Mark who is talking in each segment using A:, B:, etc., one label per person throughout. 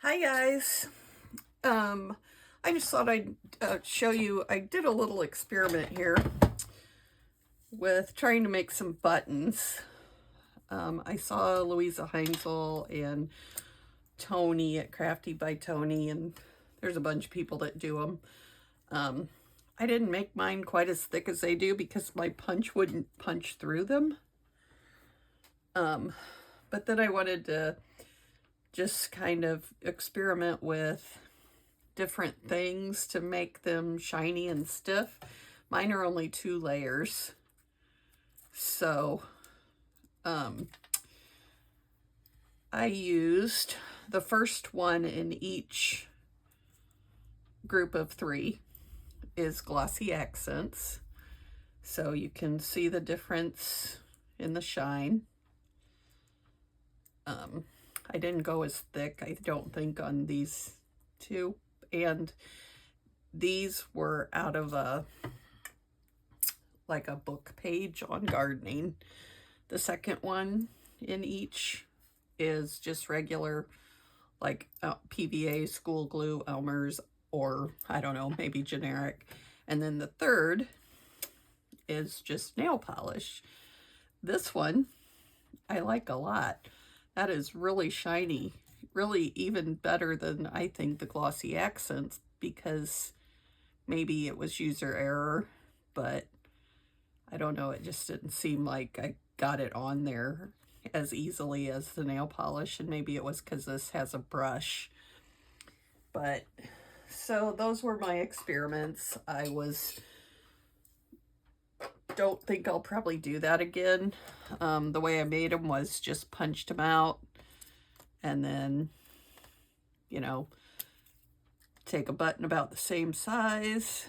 A: Hi guys. I just thought I'd show you, I did a little experiment here with trying to make some buttons. I saw Louisa Heinzel and Tony at Crafty by Tony, and there's a bunch of people that do them. I didn't make mine quite as thick as they do because my punch wouldn't punch through them. But then I wanted to just kind of experiment with different things to make them shiny and stiff. Mine are only 2 layers. So I used the first one in each group of 3 is glossy accents. So you can see the difference in the shine. I didn't go as thick, I don't think, on these 2. And these were out of a book page on gardening. The second one in each is just regular PVA, school glue, Elmer's, or I don't know, maybe generic. And then the third is just nail polish. This one I like a lot. That is really shiny, really even better than I think the glossy accents, because maybe it was user error, but I don't know, it just didn't seem like I got it on there as easily as the nail polish, and maybe it was because this has a brush. But so those were my experiments. Don't think I'll probably do that again. The way I made them was just punched them out and then, take a button about the same size,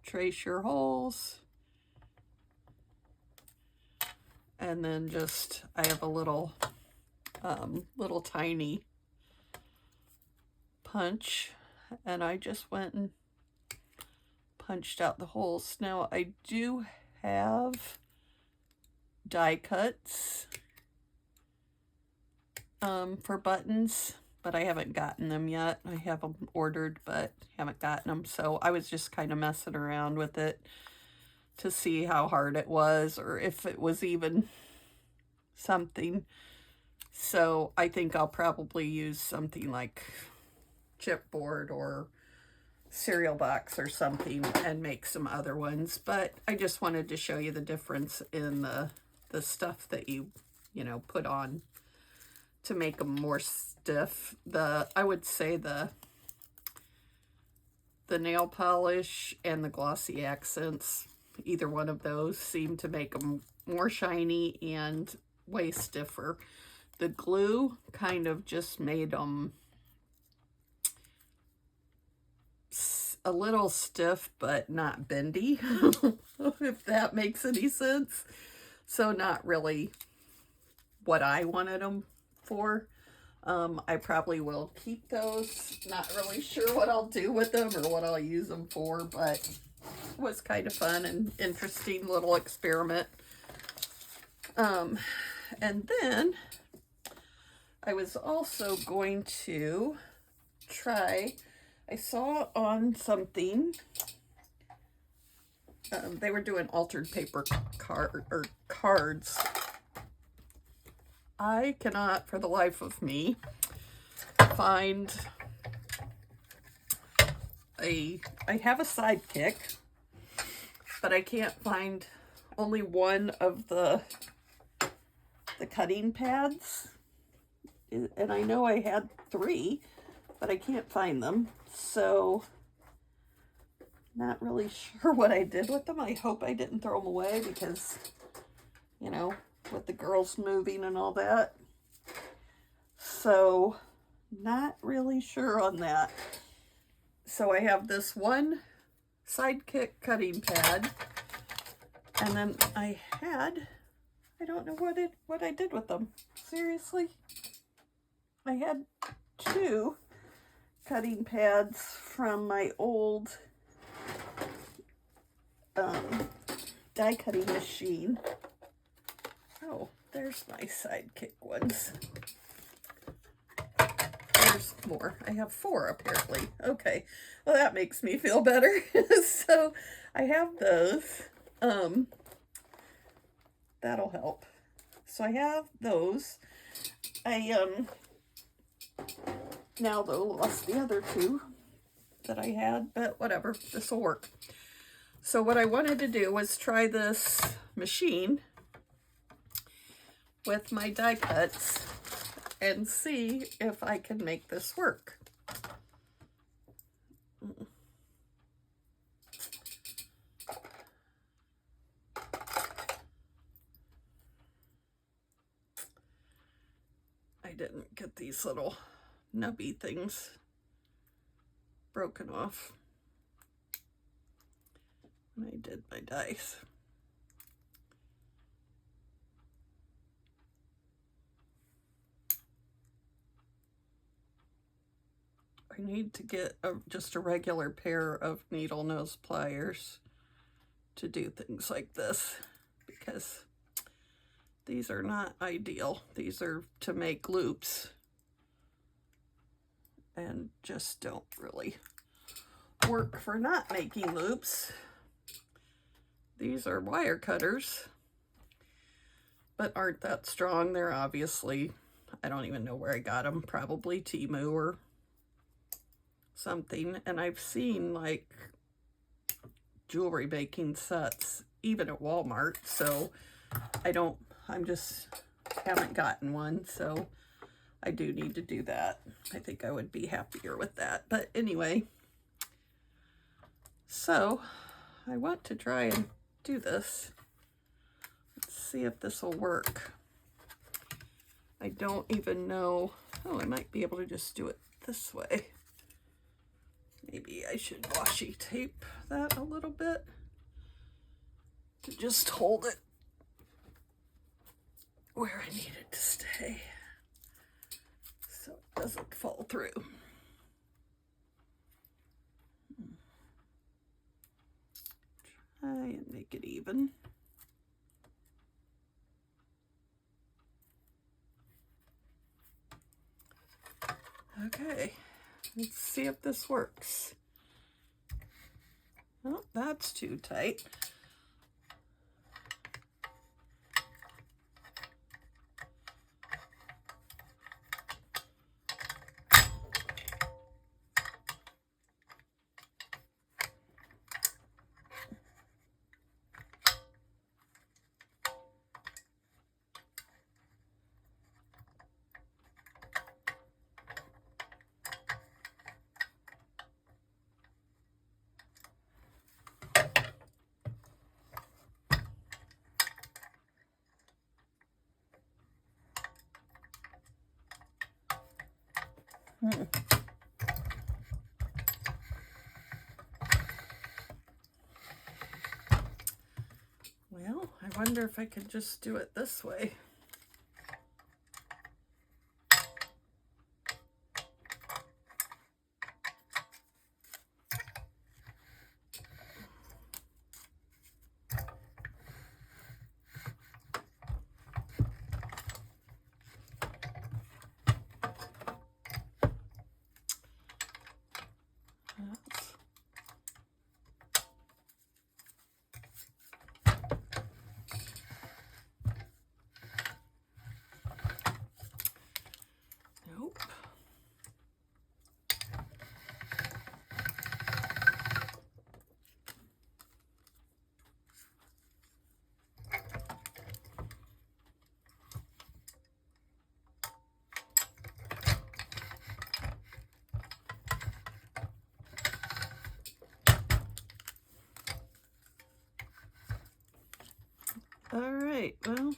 A: trace your holes, and then I have a little tiny punch, and I just went and punched out the holes. Now I do have die cuts for buttons, but I haven't gotten them yet. I have them ordered, but haven't gotten them. So I was just kind of messing around with it to see how hard it was, or if it was even something. So I think I'll probably use something like chipboard or cereal box or something and make some other ones. But I just wanted to show you the difference in the stuff that you put on to make them more stiff. I would say the nail polish and the glossy accents, either one of those seem to make them more shiny and way stiffer. The glue kind of just made them a little stiff but not bendy, if that makes any sense. So not really what I wanted them for. I probably will keep those. Not really sure what I'll do with them or what I'll use them for, but it was kind of fun and interesting little experiment. And then I was also going to try, I saw on something, they were doing altered paper cards. I cannot for the life of me find I have a sidekick, but I can't find only one of the cutting pads. And I know I had 3, but I can't find them. So not really sure what I did with them. I hope I didn't throw them away because, with the girls moving and all that. So not really sure on that. So I have this one sidekick cutting pad, and then I don't know what I did with them. Seriously, I had 2 cutting pads from my old die cutting machine. Oh, there's my sidekick ones. there's more. I have 4 apparently. Okay, well that makes me feel better. So I have those. That'll help. So I have those. I now though lost the other 2 that I had, but whatever, this will work. So what I wanted to do was try this machine with my die cuts and see if I can make this work. I didn't get these little nubby things broken off when I did my dice. I need to get just a regular pair of needle nose pliers to do things like this, because these are not ideal. These are to make loops and just don't really work for not making loops. These are wire cutters, but aren't that strong. They're obviously, I don't even know where I got them, probably Temu or something. And I've seen like jewelry making sets even at Walmart, so I'm just haven't gotten one, so I do need to do that. I think I would be happier with that. But anyway, so I want to try and do this. Let's see if this will work. I don't even know. Oh, I might be able to just do it this way. Maybe I should washi tape that a little bit to just hold it where I need it to stay so it doesn't fall through. Try and make it even. Okay, let's see if this works. Oh, that's too tight. Well, I wonder if I could just do it this way. Nope. All right, well.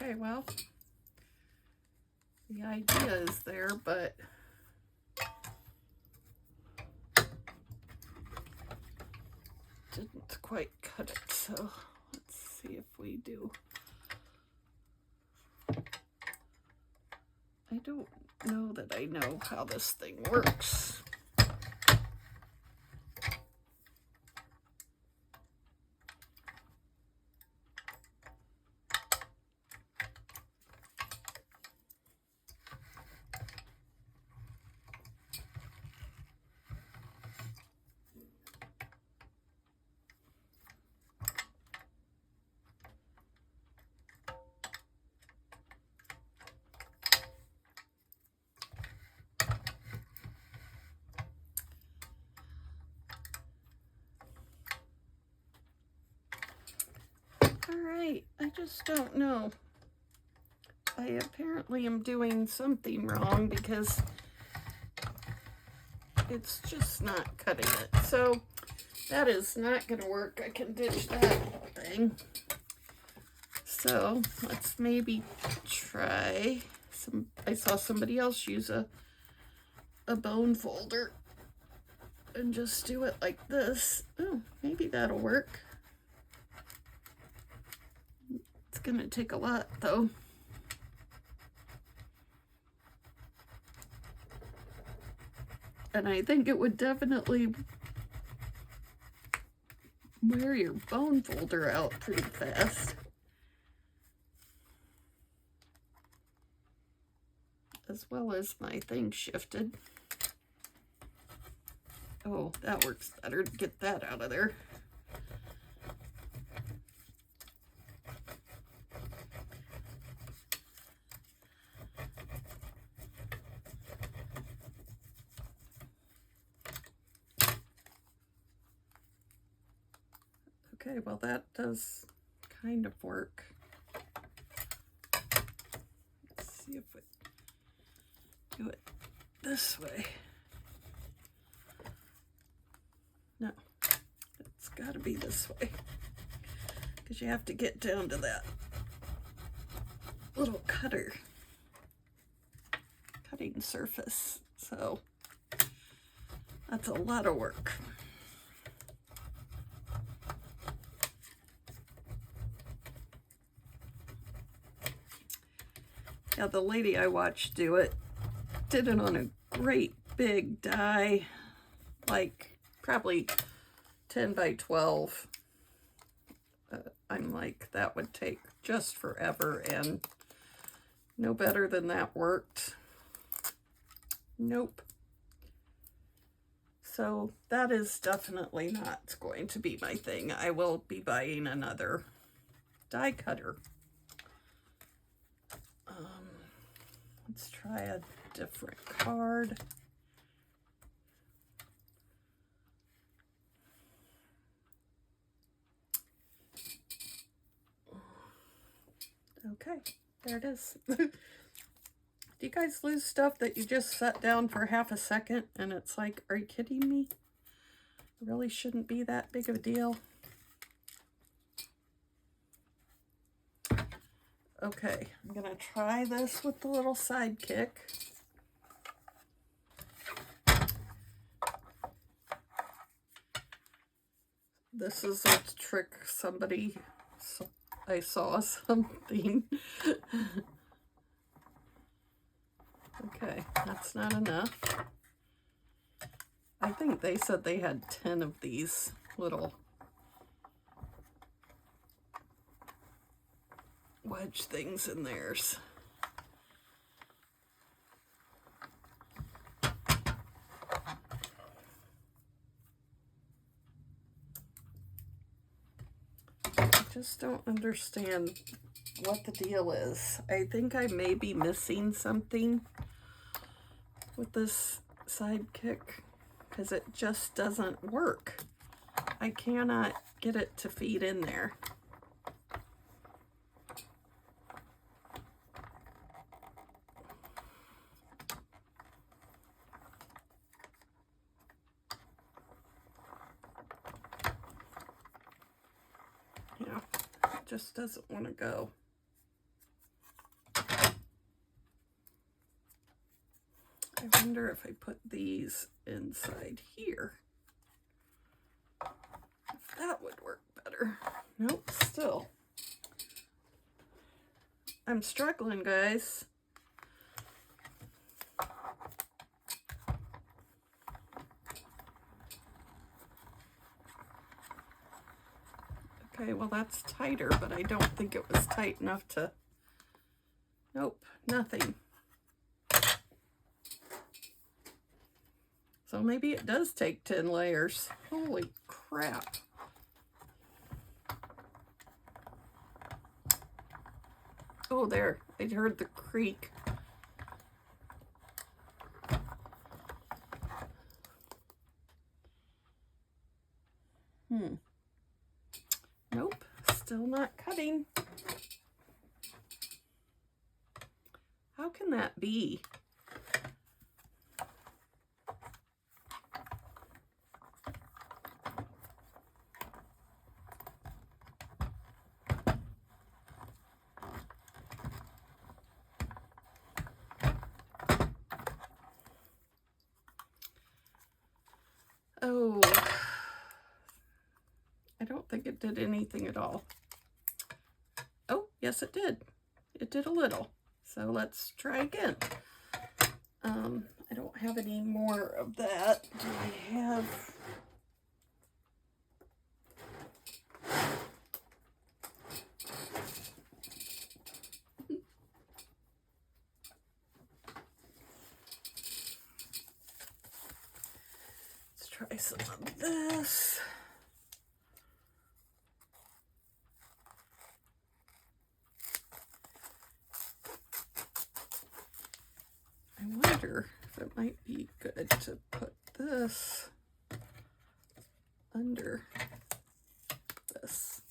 A: Okay, well, the idea is there, but didn't quite cut it, so let's see if we do. I don't know that I know how this thing works. Alright, I just don't know. I apparently am doing something wrong because it's just not cutting it. So that is not going to work. I can ditch that thing. So let's maybe try some. I saw somebody else use a bone folder and just do it like this. Oh, maybe that'll work. It's going to take a lot though. And I think it would definitely wear your bone folder out pretty fast. As well as my thing shifted. Oh, that works better to get that out of there. Okay, well that does kind of work. Let's see if we do it this way. No, it's got to be this way because you have to get down to that little cutting surface. So that's a lot of work. Yeah, the lady I watched do it did it on a great big die, like probably 10 by 12. I'm like, that would take just forever, and no better than that worked. Nope. So that is definitely not going to be my thing. I will be buying another die cutter. Let's try a different card. Okay, there it is. Do you guys lose stuff that you just set down for half a second and it's like, are you kidding me? It really shouldn't be that big of a deal. Okay, I'm gonna try this with the little sidekick. This is a trick I saw something. Okay, that's not enough. I think they said they had 10 of these little wedge things in theirs. I just don't understand what the deal is. I think I may be missing something with this sidekick because it just doesn't work. I cannot get it to feed in there. Yeah, it just doesn't want to go. I wonder if I put these inside here, if that would work better. Nope, still. I'm struggling, guys. Okay, well that's tighter, but I don't think it was tight enough to... Nope, nothing. So maybe it does take 10 layers. Holy crap. Oh, there, I heard the creak. Nope, still not cutting. How can that be? Oh, I don't think it did anything at all. Oh, yes it did. It did a little. So let's try again. I don't have any more of that. Do I have... Let's try some of this. I wonder if it might be good to put this under this.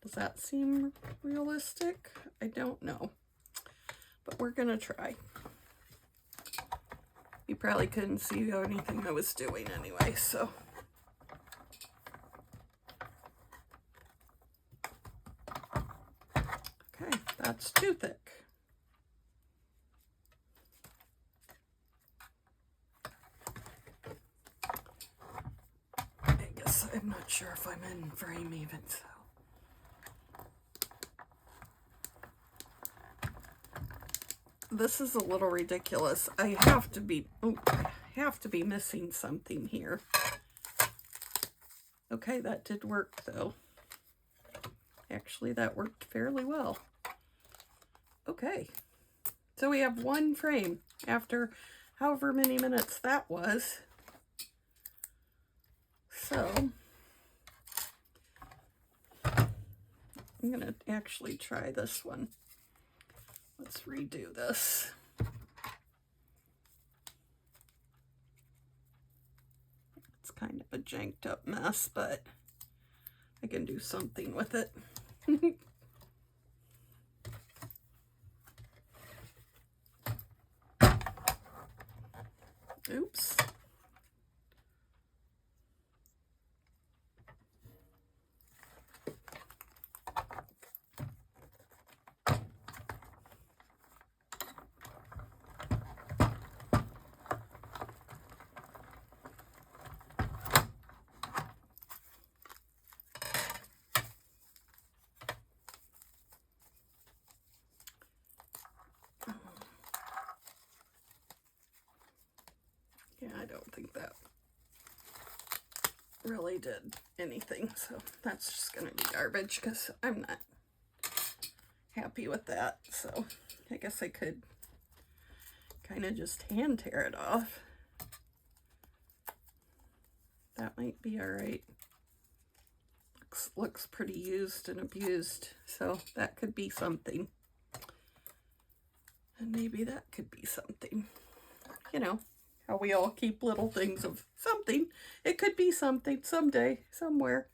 A: Does that seem realistic? I don't know, but we're gonna try. You probably couldn't see anything I was doing anyway, so. Okay, that's too thick. I guess I'm not sure if I'm in frame even, so. This is a little ridiculous. I have to be missing something here. Okay, that did work though. Actually, that worked fairly well. Okay, so we have one frame after however many minutes that was. So I'm gonna actually try this one. Let's redo this. It's kind of a janked up mess, but I can do something with it. Oops. Yeah, I don't think that really did anything, so that's just gonna be garbage because I'm not happy with that. So I guess I could kind of just hand tear it off. That might be all right. Looks pretty used and abused, so that could be something. And maybe that could be something. You know, how we all keep little things of something. It could be something someday, somewhere.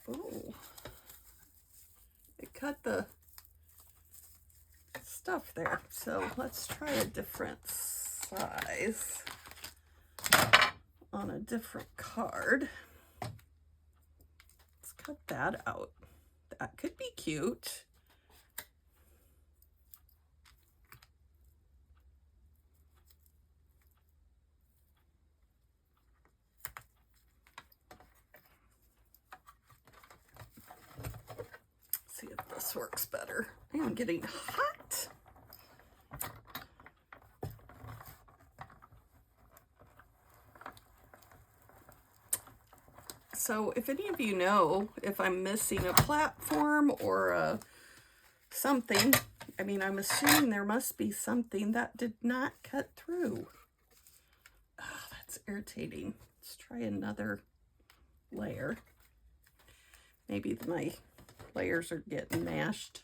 A: Oh, it cut the stuff there. So let's try a different size on a different card. Let's cut that out. That could be cute. This works better. I am getting hot. So if any of you know if I'm missing a platform or something, I mean, I'm assuming there must be something that did not cut through. Oh, that's irritating. Let's try another layer. Maybe my layers are getting mashed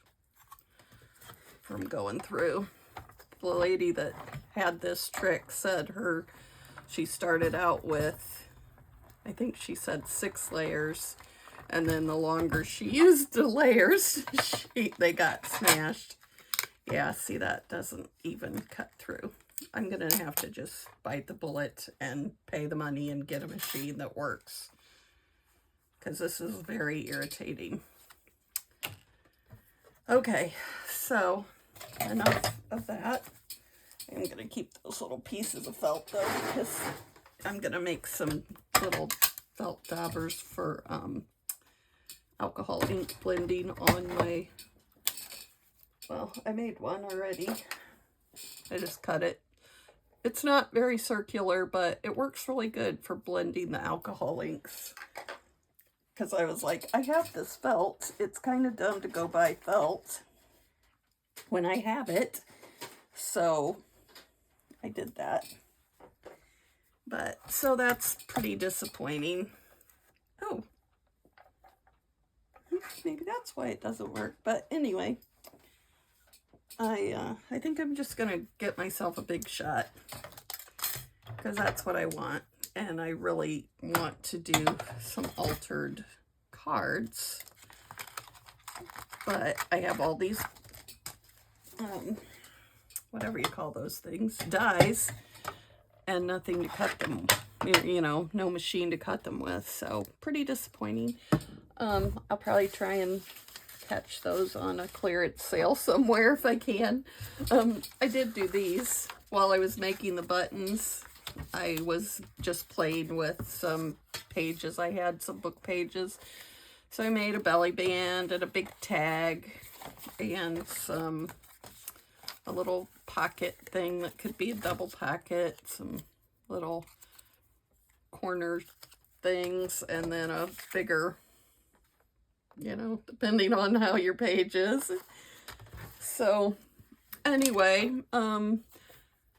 A: from going through. The lady that had this trick said she started out with, I think she said 6 layers, and then the longer she used the layers, they got smashed. Yeah, see, that doesn't even cut through. I'm gonna have to just bite the bullet and pay the money and get a machine that works, because this is very irritating. Okay, so enough of that. I'm going to keep those little pieces of felt though, because I'm going to make some little felt daubers for alcohol ink blending on my, well, I made one already. I just cut it. It's not very circular, but it works really good for blending the alcohol inks. Because I was like, I have this felt. It's kind of dumb to go buy felt when I have it. So I did that. But, so that's pretty disappointing. Oh. Maybe that's why it doesn't work. But anyway, I think I'm just going to get myself a big shot. Because that's what I want. And I really want to do some altered cards. But I have all these, whatever you call those things, dies, and nothing to cut them, you know, no machine to cut them with. So pretty disappointing. I'll probably try and catch those on a clearance sale somewhere if I can. I did do these while I was making the buttons. I was just playing with some pages. I had some book pages. So I made a belly band and a big tag and a little pocket thing that could be a double pocket, some little corner things, and then a bigger, you know, depending on how your page is. So anyway,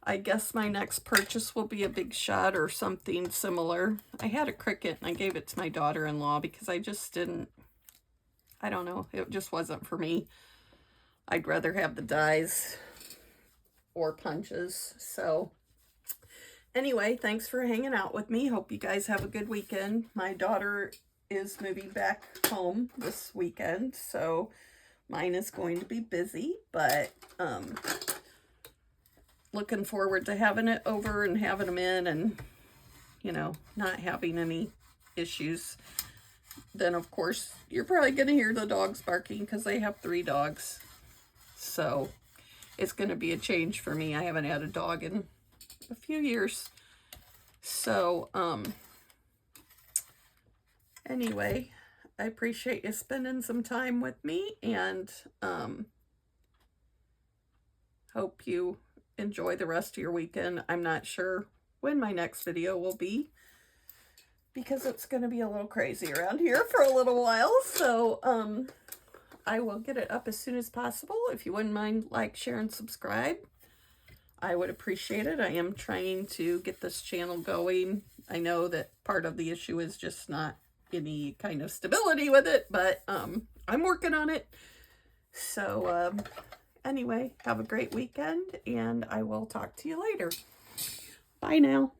A: I guess my next purchase will be a big shot or something similar. I had a Cricut and I gave it to my daughter-in-law because I just didn't, I don't know, it just wasn't for me. I'd rather have the dies or punches. So anyway, thanks for hanging out with me. Hope you guys have a good weekend. My daughter is moving back home this weekend, so mine is going to be busy, but looking forward to having it over and having them in and, you know, not having any issues. Then, of course, you're probably going to hear the dogs barking because they have 3 dogs. So it's going to be a change for me. I haven't had a dog in a few years. So, anyway, I appreciate you spending some time with me, and hope you enjoy the rest of your weekend. I'm not sure when my next video will be because it's going to be a little crazy around here for a little while. So I will get it up as soon as possible. If you wouldn't mind, like, share, and subscribe, I would appreciate it. I am trying to get this channel going. I know that part of the issue is just not any kind of stability with it, but I'm working on it. So anyway, have a great weekend, and I will talk to you later. Bye now.